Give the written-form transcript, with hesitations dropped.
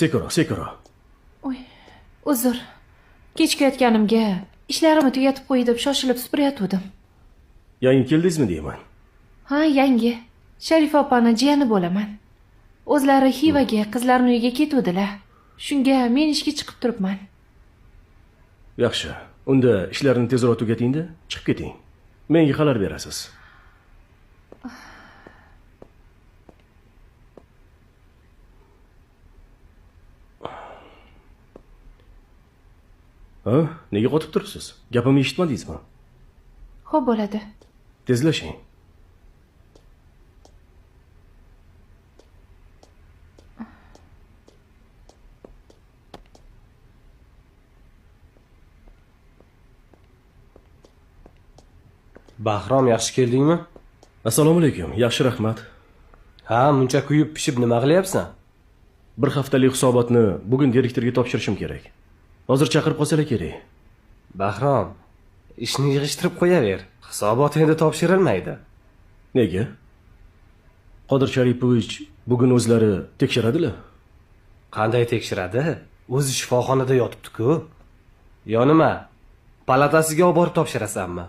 Sekinroq. Oy, uzr. Kechikayotganimga ishlarimni tugatib qo'y deb shoshilib supurayotgandim. Yangi keldingizmi deyman? Ha, yangi. Sharifa opani jiyani bo'laman. O'zlari Xivaga qizlarning uyiga ketuvdilar. Shunga men ishga chiqib turibman. Yaxshi. Unda ishlarni tezroq tugating-da, chiqib keting. Menga xabar berasiz. Ha? Nega qotib turibsiz? Gapimni eshitmadingizmi? Xo'p bo'ladi. Tezlashing. Bahrom, yaxshi keldingmi? Assalomu alaykum. Yaxshi, rahmat. Ha, muncha kuyib pishib nima qilyapsan? Bir haftalik hisobotni bugun direktorga topshirishim kerak. Hozir chaqirib qolsalar kerak. Bahrom, ishni yig'ishtirib qo'yaver. Hisobot endi topshirilmaydi. Nega? Qodir Sharipovich bugun o'zlari tekshiradilar. Qanday tekshiradi? O'zi shifoxonada yotibdi-ku. Yo nima? Palatasiga olib borib topshirasanmi?